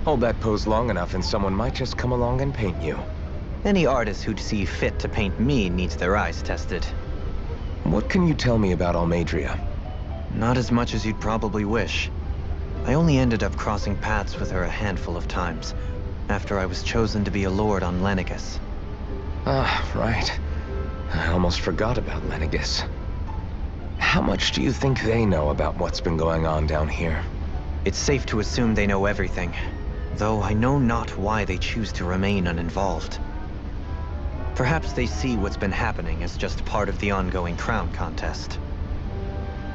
Hold that pose long enough and someone might just come along and paint you. Any artist who'd see fit to paint me needs their eyes tested. What can you tell me about Almeidrea? Not as much as you'd probably wish. I only ended up crossing paths with her a handful of times, after I was chosen to be a lord on Lenegis. Ah, right. I almost forgot about Lenegis. How much do you think they know about what's been going on down here? It's safe to assume they know everything, though I know not why they choose to remain uninvolved. Perhaps they see what's been happening as just part of the ongoing crown contest.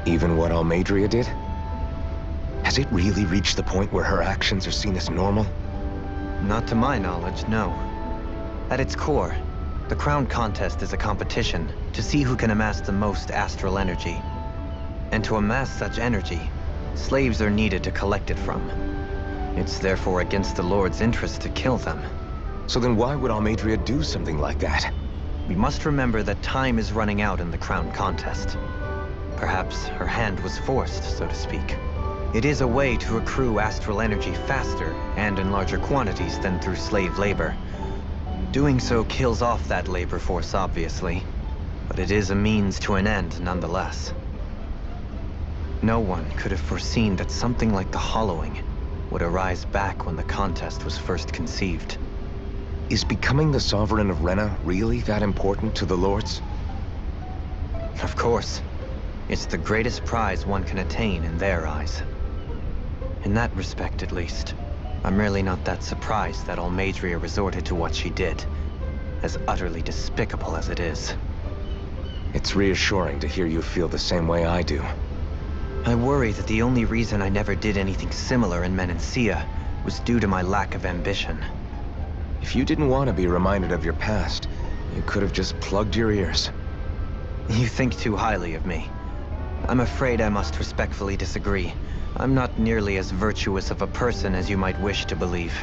Even what Almeidrea did? Has it really reached the point where her actions are seen as normal? Not to my knowledge, no. At its core, the crown contest is a competition to see who can amass the most astral energy. And to amass such energy, slaves are needed to collect it from. It's therefore against the Lord's interest to kill them. So then why would Almeidrea do something like that? We must remember that time is running out in the crown contest. Perhaps her hand was forced, so to speak. It is a way to accrue astral energy faster and in larger quantities than through slave labor. Doing so kills off that labor force, obviously, but it is a means to an end nonetheless. No one could have foreseen that something like the Hollowing would arise back when the contest was first conceived. Is becoming the Sovereign of Rena really that important to the Lords? Of course. It's the greatest prize one can attain in their eyes. In that respect, at least, I'm really not that surprised that Almeidrea resorted to what she did, as utterly despicable as it is. It's reassuring to hear you feel the same way I do. I worry that the only reason I never did anything similar in Menancia was due to my lack of ambition. If you didn't want to be reminded of your past, you could have just plugged your ears. You think too highly of me. I'm afraid I must respectfully disagree. I'm not nearly as virtuous of a person as you might wish to believe.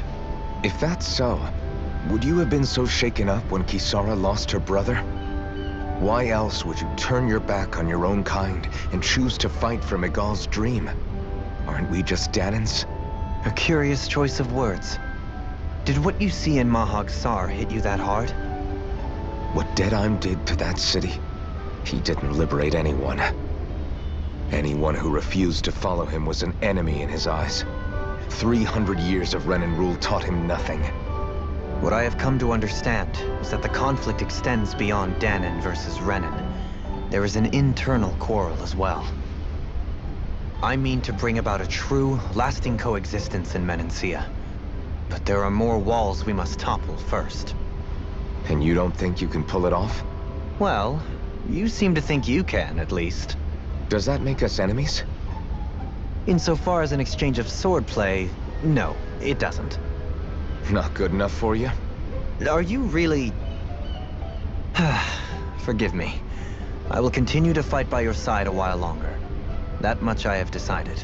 If that's so, would you have been so shaken up when Kisara lost her brother? Why else would you turn your back on your own kind and choose to fight for Miguel's dream? Aren't we just Danans? A curious choice of words. Did what you see in Mahag Saar hit you that hard? What Deadheim did to that city, he didn't liberate anyone. Anyone who refused to follow him was an enemy in his eyes. 300 years of Renan rule taught him nothing. What I have come to understand is that the conflict extends beyond Danan versus Renan. There is an internal quarrel as well. I mean to bring about a true, lasting coexistence in Menancia. But there are more walls we must topple first. And you don't think you can pull it off? Well, you seem to think you can, at least. Does that make us enemies? Insofar as an exchange of swordplay, no, it doesn't. Not good enough for you? Are you really... Forgive me. I will continue to fight by your side a while longer. That much I have decided.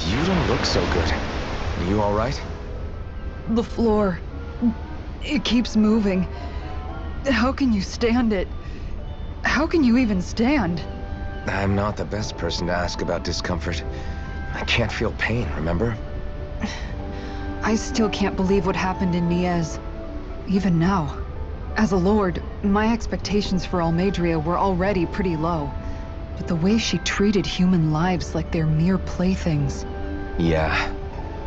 You don't look so good. Are you all right? The floor. It keeps moving. How can you stand it? How can you even stand? I'm not the best person to ask about discomfort. I can't feel pain, remember? I still can't believe what happened in Niez. Even now. As a lord, my expectations for Almeidrea were already pretty low. But the way she treated human lives like they're mere playthings. Yeah.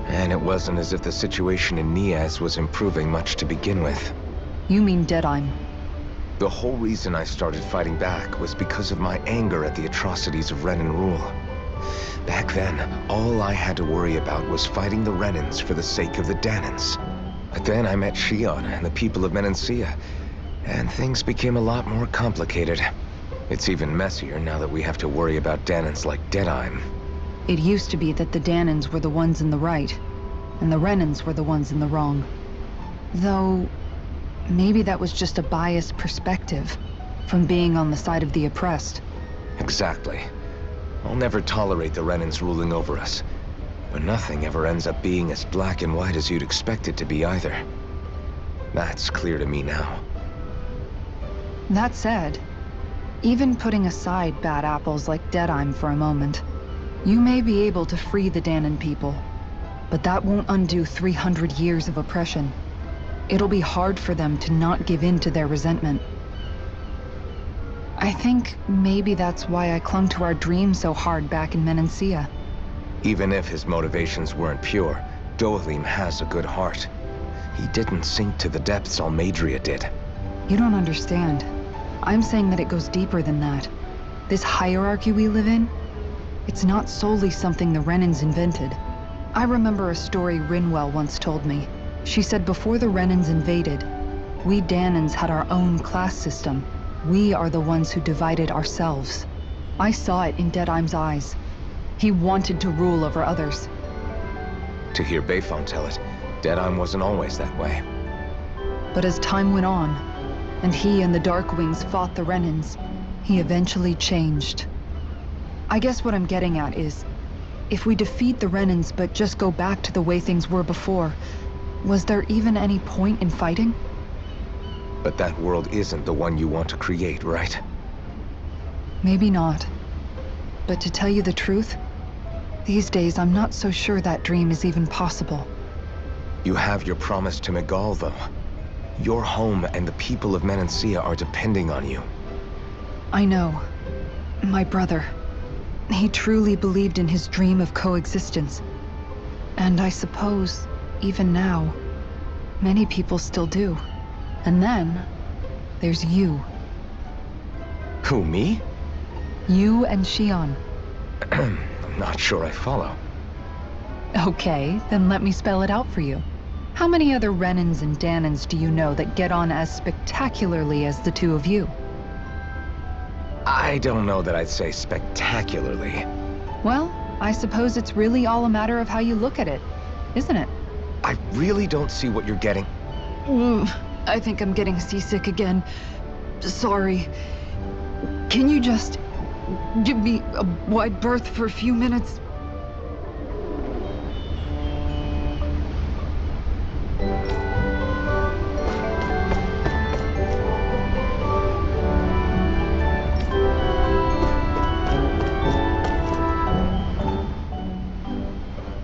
And it wasn't as if the situation in Niez was improving much to begin with. You mean Deadheim? The whole reason I started fighting back was because of my anger at the atrocities of Renan rule. Back then, all I had to worry about was fighting the Renans for the sake of the Danans. But then I met Shion and the people of Menancia, and things became a lot more complicated. It's even messier now that we have to worry about Danans like Deadheim. It used to be that the Danans were the ones in the right, and the Renans were the ones in the wrong. Though, maybe that was just a biased perspective, from being on the side of the oppressed. Exactly. I'll never tolerate the Renans ruling over us. But nothing ever ends up being as black and white as you'd expect it to be either. That's clear to me now. That said, even putting aside bad apples like Deadheim for a moment, you may be able to free the Dahnan people, but that won't undo 300 years of oppression. It'll be hard for them to not give in to their resentment. I think maybe that's why I clung to our dream so hard back in Menancia. Even if his motivations weren't pure, Dohalim has a good heart. He didn't sink to the depths Almeidrea did. You don't understand. I'm saying that it goes deeper than that. This hierarchy we live in, it's not solely something the Renans invented. I remember a story Rinwell once told me. She said before the Renans invaded, we Dahnans had our own class system. We are the ones who divided ourselves. I saw it in Deadheim's eyes. He wanted to rule over others. To hear Bayfon tell it, Deadheim wasn't always that way. But as time went on, and he and the Darkwings fought the Renans, he eventually changed. I guess what I'm getting at is, if we defeat the Renans but just go back to the way things were before, was there even any point in fighting? But that world isn't the one you want to create, right? Maybe not. But to tell you the truth, these days I'm not so sure that dream is even possible. You have your promise to Megal, though. Your home and the people of Menancia are depending on you. I know. My brother. He truly believed in his dream of coexistence. And I suppose, even now, many people still do. And then, there's you. Who, me? You and Shion. I'm not sure I follow. Okay, then let me spell it out for you. How many other Renans and Dahnans do you know that get on as spectacularly as the two of you? I don't know that I'd say spectacularly. Well, I suppose it's really all a matter of how you look at it, isn't it? I really don't see what you're getting. I think I'm getting seasick again. Sorry. Can you just give me a wide berth for a few minutes?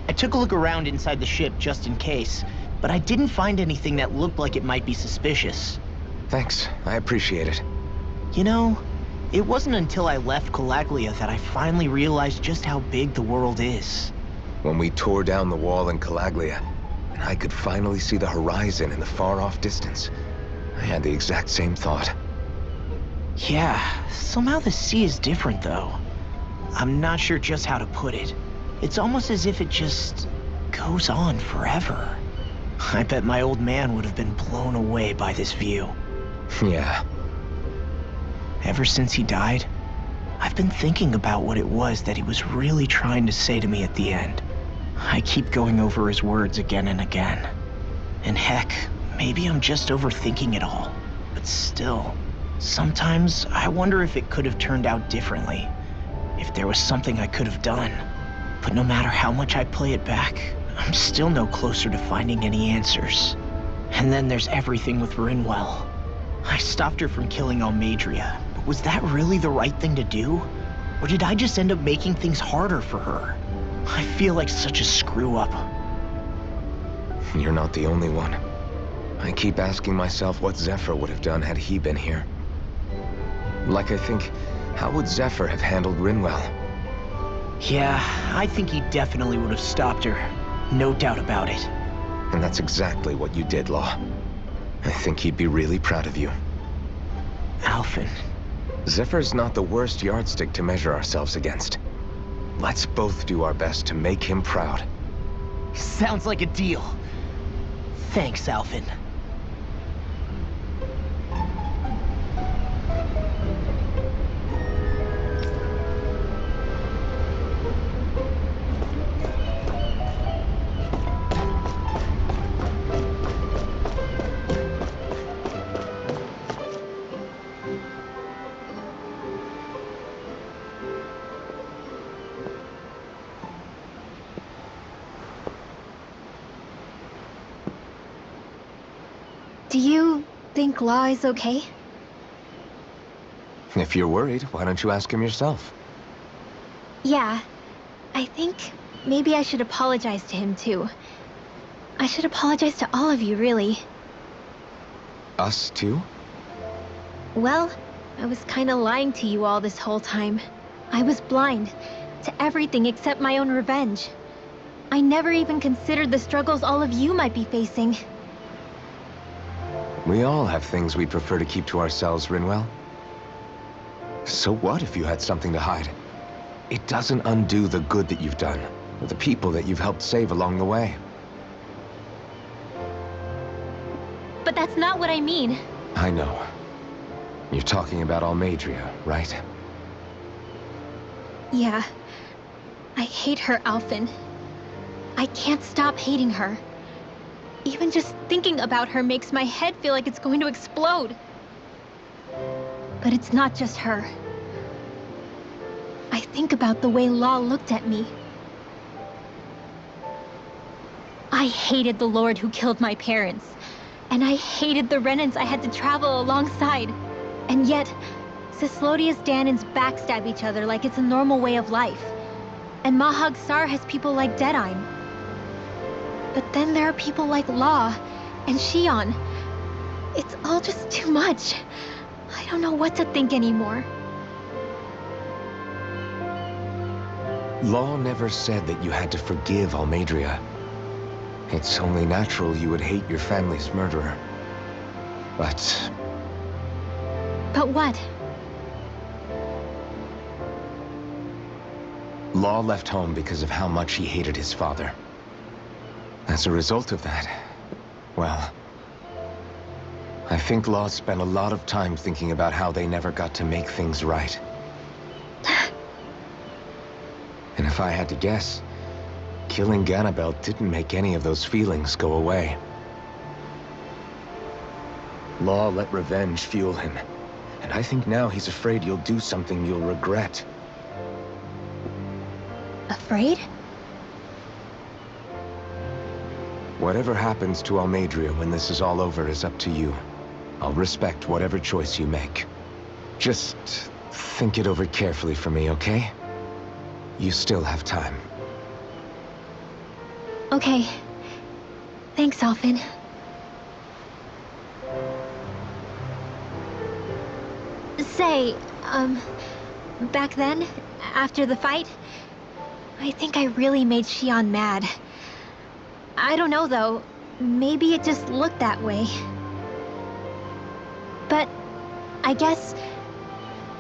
I took a look around inside the ship just in case, but I didn't find anything that looked like it might be suspicious. Thanks, I appreciate it. You know, it wasn't until I left Calaglia that I finally realized just how big the world is. When we tore down the wall in Calaglia, and I could finally see the horizon in the far-off distance, I had the exact same thought. Yeah, somehow the sea is different though. I'm not sure just how to put it. It's almost as if it just goes on forever. I bet my old man would have been blown away by this view. Yeah. Ever since he died, I've been thinking about what it was that he was really trying to say to me at the end. I keep going over his words again and again. And heck, maybe I'm just overthinking it all. But still, sometimes I wonder if it could have turned out differently. If there was something I could have done. But no matter how much I play it back, I'm still no closer to finding any answers. And then there's everything with Rinwell. I stopped her from killing Almeidrea, but was that really the right thing to do? Or did I just end up making things harder for her? I feel like such a screw-up. You're not the only one. I keep asking myself what Zephyr would have done had he been here. Like I think, how would Zephyr have handled Rinwell? Yeah, I think he definitely would have stopped her. No doubt about it. And that's exactly what you did, Law. I think he'd be really proud of you. Alphen. Zephyr's not the worst yardstick to measure ourselves against. Let's both do our best to make him proud. Sounds like a deal. Thanks, Alphen. Do you think Law is okay? If you're worried, why don't you ask him yourself? Yeah, I think maybe I should apologize to him too. I should apologize to all of you, really. Us too? Well, I was kinda lying to you all this whole time. I was blind to everything except my own revenge. I never even considered the struggles all of you might be facing. We all have things we'd prefer to keep to ourselves, Rinwell. So what if you had something to hide? It doesn't undo the good that you've done, or the people that you've helped save along the way. But that's not what I mean. I know. You're talking about Almeidrea, right? Yeah. I hate her, Alphen. I can't stop hating her. Even just thinking about her makes my head feel like it's going to explode. But it's not just her. I think about the way Law looked at me. I hated the Lord who killed my parents. And I hated the Renans I had to travel alongside. And yet, Cyslodia's Dahnans backstab each other like it's a normal way of life. And Mahag Saar has people like Deadeye. But then there are people like Law and Xion. It's all just too much. I don't know what to think anymore. Law never said that you had to forgive Almeidrea. It's only natural you would hate your family's murderer. But what? Law left home because of how much he hated his father. As a result of that, well, I think Law spent a lot of time thinking about how they never got to make things right. And if I had to guess, killing Ganabel didn't make any of those feelings go away. Law let revenge fuel him, and I think now he's afraid you'll do something you'll regret. Afraid? Whatever happens to Almeidrea when this is all over is up to you. I'll respect whatever choice you make. Just think it over carefully for me, okay? You still have time. Okay. Thanks, Alphen. Say, back then, after the fight, I think I really made Xion mad. I don't know, though. Maybe it just looked that way. But I guess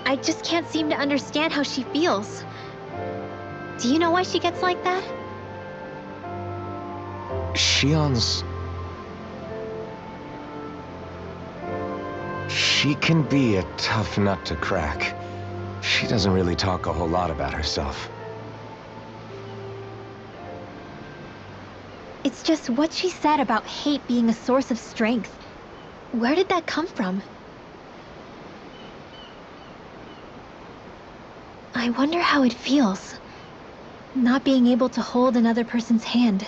I just can't seem to understand how she feels. Do you know why she gets like that? Xion's... She can be a tough nut to crack. She doesn't really talk a whole lot about herself. It's just what she said about hate being a source of strength. Where did that come from? I wonder how it feels, not being able to hold another person's hand.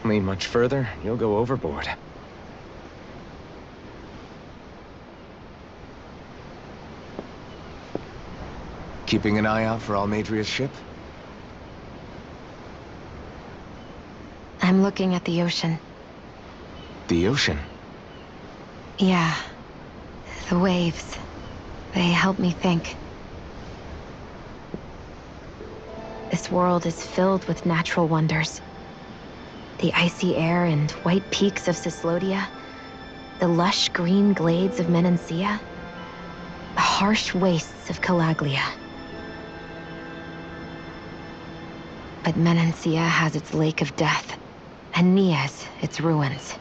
Lean much further, you'll go overboard. Keeping an eye out for Almeidrea's ship? I'm looking at the ocean. The ocean? Yeah. The waves. They help me think. This world is filled with natural wonders. The icy air and white peaks of Cyslodia, the lush green glades of Menancia, the harsh wastes of Calaglia. But Menancia has its Lake of Death, and Niez its ruins.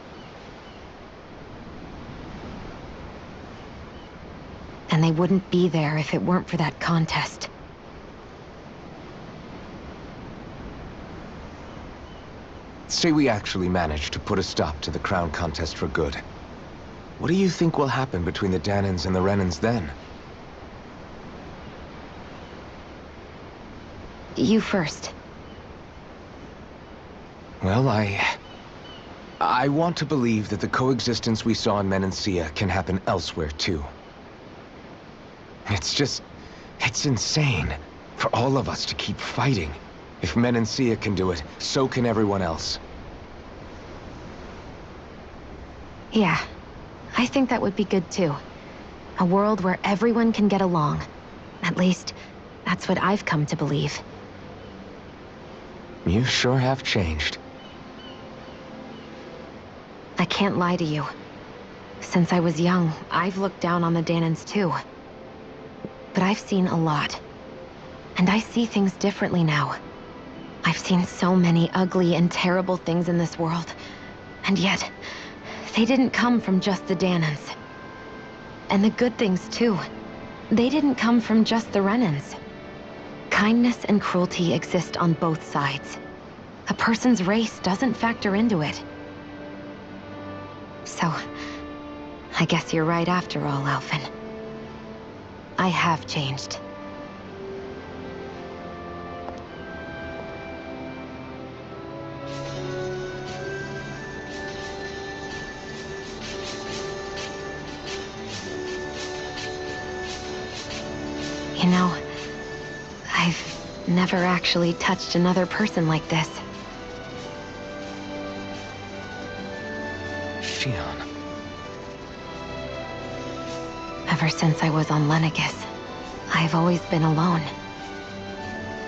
And they wouldn't be there if it weren't for that contest. Say we actually manage to put a stop to the crown contest for good. What do you think will happen between the Dahnans and the Renans then? You first. Well, I want to believe that the coexistence we saw in Menancia can happen elsewhere, too. It's insane for all of us to keep fighting. If Menancia can do it, so can everyone else. Yeah, I think that would be good too. A world where everyone can get along. At least, that's what I've come to believe. You sure have changed. I can't lie to you. Since I was young, I've looked down on the Dahnans too. But I've seen a lot. And I see things differently now. I've seen so many ugly and terrible things in this world. And yet, they didn't come from just the Dahnans. And the good things too. They didn't come from just the Renans. Kindness and cruelty exist on both sides. A person's race doesn't factor into it. So, I guess you're right after all, Alphen. I have changed. You know, I've never actually touched another person like this. Shionne. Ever since I was on Lenegis, I've always been alone.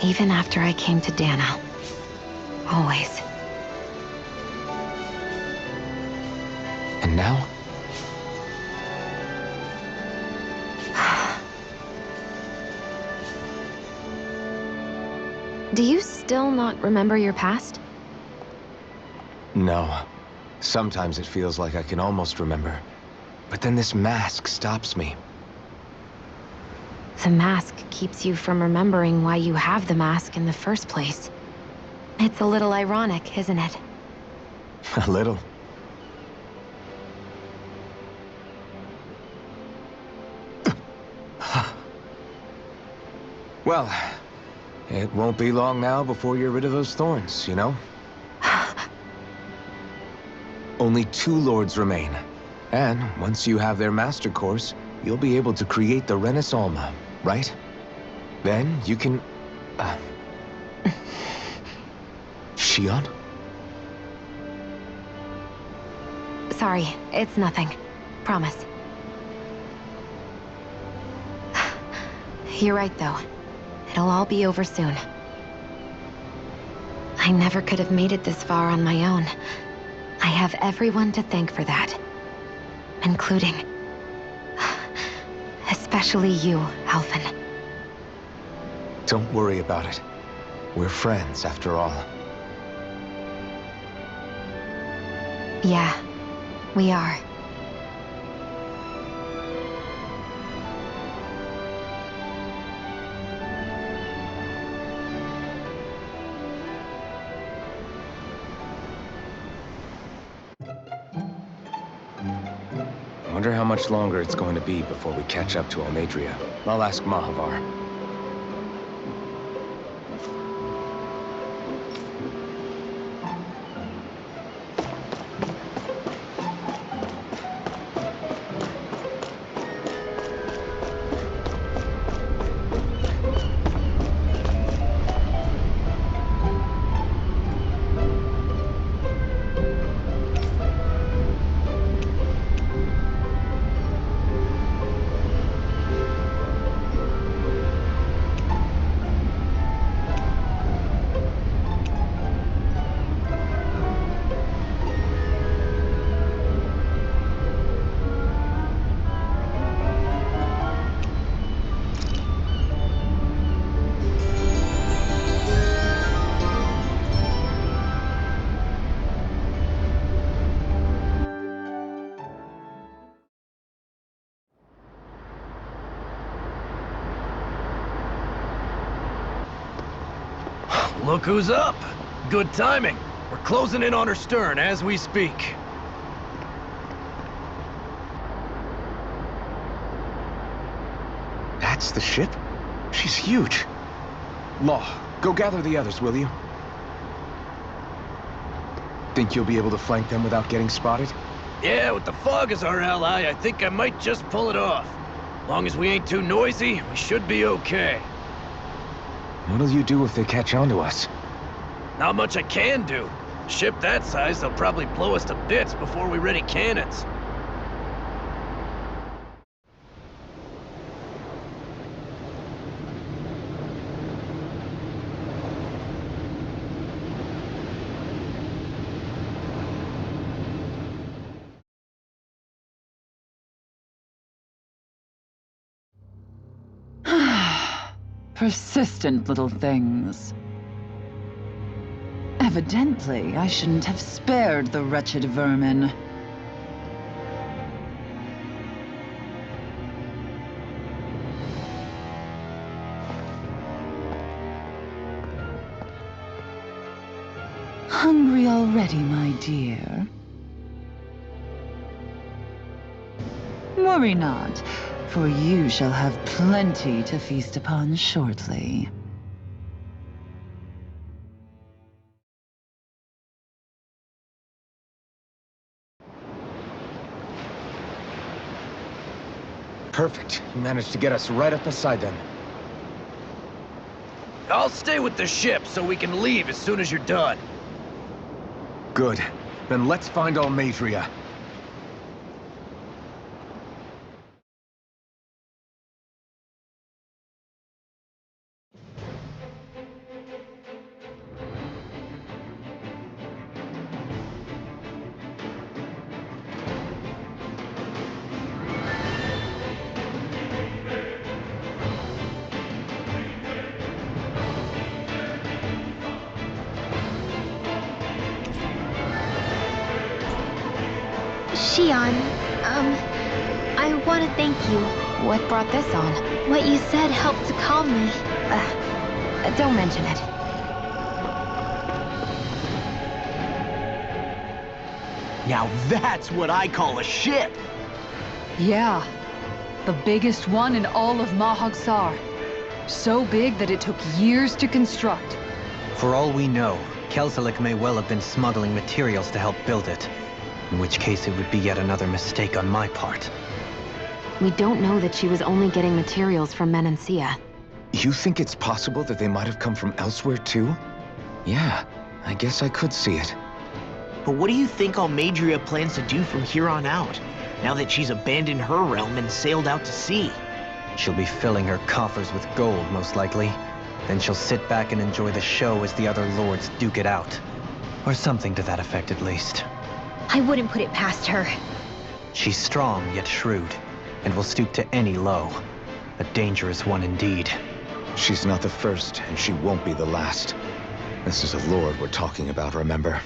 Even after I came to Dahna. Always. And now? Do you still not remember your past? No. Sometimes it feels like I can almost remember. But then this mask stops me. The mask keeps you from remembering why you have the mask in the first place. It's a little ironic, isn't it? A little. Well, it won't be long now before you're rid of those thorns, you know? Only 2 lords remain. And once you have their master course, you'll be able to create the Renis Alma, right? Then you can... Shionne? Sorry, it's nothing. Promise. You're right, though. It'll all be over soon. I never could have made it this far on my own. I have everyone to thank for that. Including... especially you, Alphen. Don't worry about it. We're friends, after all. Yeah, we are. I wonder how much longer it's going to be before we catch up to Almeidrea. I'll ask Mahavar. Look who's up! Good timing. We're closing in on her stern as we speak. That's the ship? She's huge. Law, go gather the others, will you? Think you'll be able to flank them without getting spotted? Yeah, with the fog as our ally, I think I might just pull it off. Long as we ain't too noisy, we should be okay. What'll you do if they catch on to us? Not much I can do. A ship that size, they'll probably blow us to bits before we ready cannons. Persistent little things. Evidently, I shouldn't have spared the wretched vermin. Hungry already, my dear? Worry not, for you shall have plenty to feast upon shortly. Perfect. You managed to get us right up beside them. I'll stay with the ship so we can leave as soon as you're done. Good. Then let's find Almadria. Shion, I want to thank you. What brought this on? What you said helped to calm me. Don't mention it. Now that's what I call a ship! Yeah. The biggest one in all of Mahag-Sar. So big that it took years to construct. For all we know, Kelzelik may well have been smuggling materials to help build it. In which case it would be yet another mistake on my part. We don't know that she was only getting materials from Menancia. You think it's possible that they might have come from elsewhere too? Yeah, I guess I could see it. But what do you think Almadria plans to do from here on out, now that she's abandoned her realm and sailed out to sea? She'll be filling her coffers with gold, most likely. Then she'll sit back and enjoy the show as the other lords duke it out. Or something to that effect, at least. I wouldn't put it past her. She's strong, yet shrewd, and will stoop to any low. A dangerous one indeed. She's not the first, and she won't be the last. This is a lord we're talking about, remember?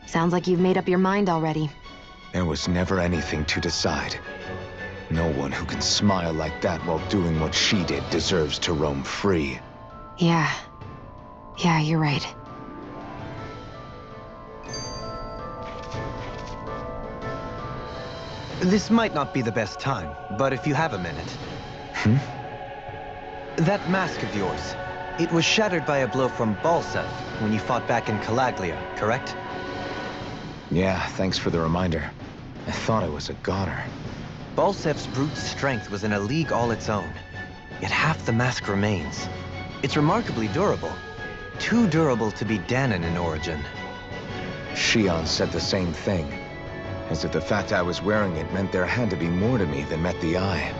Sounds like you've made up your mind already. There was never anything to decide. No one who can smile like that while doing what she did deserves to roam free. Yeah, you're right. This might not be the best time, but if you have a minute. That mask of yours, it was shattered by a blow from Balsev when you fought back in Calaglia, correct? Yeah, thanks for the reminder. I thought it was a goner. Balsev's brute strength was in a league all its own, yet half the mask remains. It's remarkably durable. Too durable to be Dahnan in origin. Shion said the same thing. As if the fact I was wearing it meant there had to be more to me than met the eye.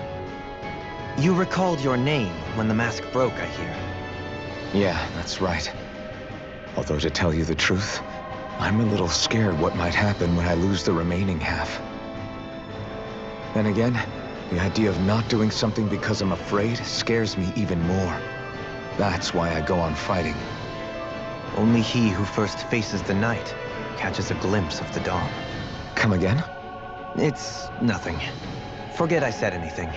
You recalled your name when the mask broke, I hear. Yeah, that's right. Although to tell you the truth, I'm a little scared what might happen when I lose the remaining half. Then again, the idea of not doing something because I'm afraid scares me even more. That's why I go on fighting. Only he who first faces the night catches a glimpse of the dawn. Come again? It's nothing. Forget I said anything.